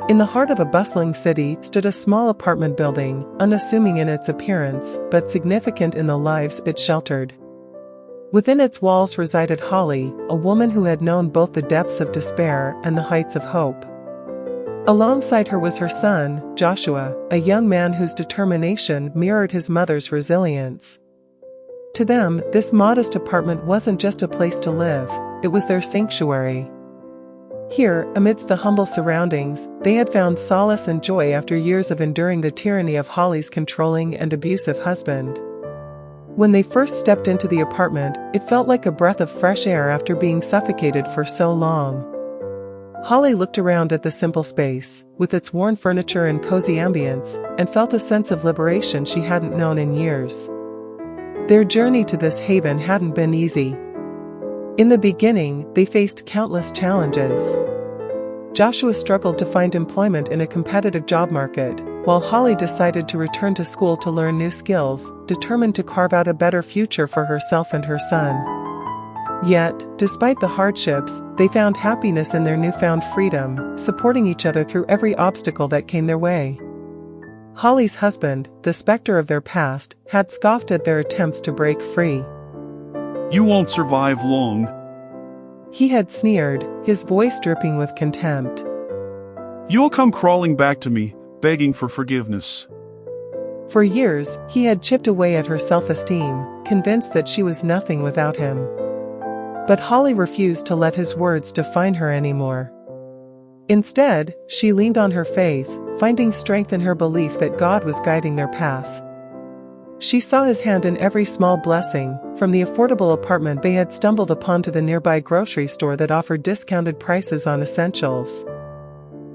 In the heart of a bustling city stood a small apartment building, unassuming in its appearance, but significant in the lives it sheltered. Within its walls resided Holly, a woman who had known both the depths of despair and the heights of hope. Alongside her was her son, Joshua, a young man whose determination mirrored his mother's resilience. To them, this modest apartment wasn't just a place to live, it was their sanctuary. Here, amidst the humble surroundings, they had found solace and joy after years of enduring the tyranny of Holly's controlling and abusive husband. When they first stepped into the apartment, it felt like a breath of fresh air after being suffocated for so long. Holly looked around at the simple space, with its worn furniture and cozy ambience, and felt a sense of liberation she hadn't known in years. Their journey to this haven hadn't been easy. In the beginning, they faced countless challenges. Joshua struggled to find employment in a competitive job market, while Holly decided to return to school to learn new skills, determined to carve out a better future for herself and her son. Yet, despite the hardships, they found happiness in their newfound freedom, supporting each other through every obstacle that came their way. Holly's husband, the specter of their past, had scoffed at their attempts to break free. "You won't survive long," he had sneered, his voice dripping with contempt. "You'll come crawling back to me, begging for forgiveness." For years, he had chipped away at her self-esteem, convinced that she was nothing without him. But Holly refused to let his words define her anymore. Instead, she leaned on her faith, finding strength in her belief that God was guiding their path. She saw his hand in every small blessing, from the affordable apartment they had stumbled upon to the nearby grocery store that offered discounted prices on essentials.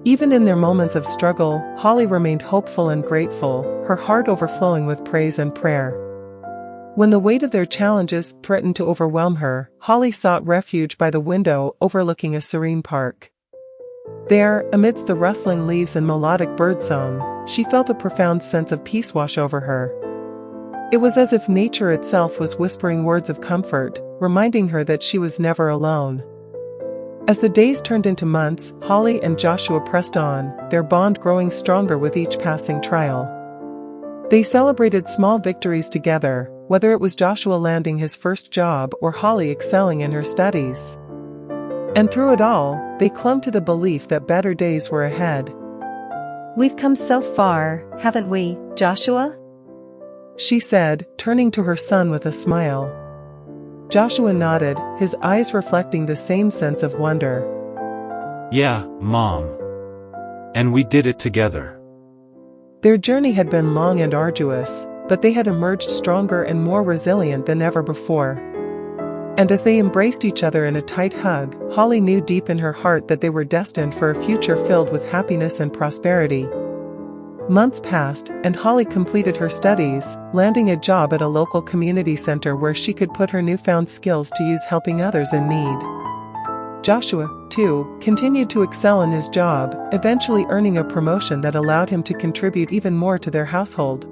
Even in their moments of struggle, Holly remained hopeful and grateful, her heart overflowing with praise and prayer. When the weight of their challenges threatened to overwhelm her, Holly sought refuge by the window overlooking a serene park. There, amidst the rustling leaves and melodic birdsong, she felt a profound sense of peace wash over her. It was as if nature itself was whispering words of comfort, reminding her that she was never alone. As the days turned into months, Holly and Joshua pressed on, their bond growing stronger with each passing trial. They celebrated small victories together, whether it was Joshua landing his first job or Holly excelling in her studies. And through it all, they clung to the belief that better days were ahead. "We've come so far, haven't we, Joshua?" she said, turning to her son with a smile. Joshua nodded, his eyes reflecting the same sense of wonder. "Yeah, Mom. And we did it together." Their journey had been long and arduous, but they had emerged stronger and more resilient than ever before. And as they embraced each other in a tight hug, Holly knew deep in her heart that they were destined for a future filled with happiness and prosperity. Months passed, and Holly completed her studies, landing a job at a local community center where she could put her newfound skills to use helping others in need. Joshua, too, continued to excel in his job, eventually earning a promotion that allowed him to contribute even more to their household.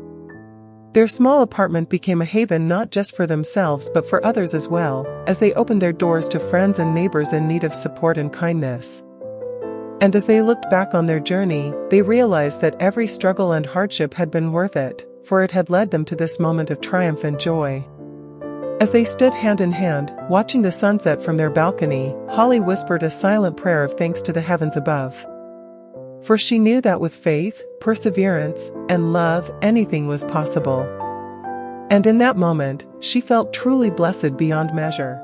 Their small apartment became a haven not just for themselves but for others as well, as they opened their doors to friends and neighbors in need of support and kindness. And as they looked back on their journey, they realized that every struggle and hardship had been worth it, for it had led them to this moment of triumph and joy. As they stood hand in hand, watching the sunset from their balcony, Holly whispered a silent prayer of thanks to the heavens above. For she knew that with faith, perseverance, and love, anything was possible. And in that moment, she felt truly blessed beyond measure.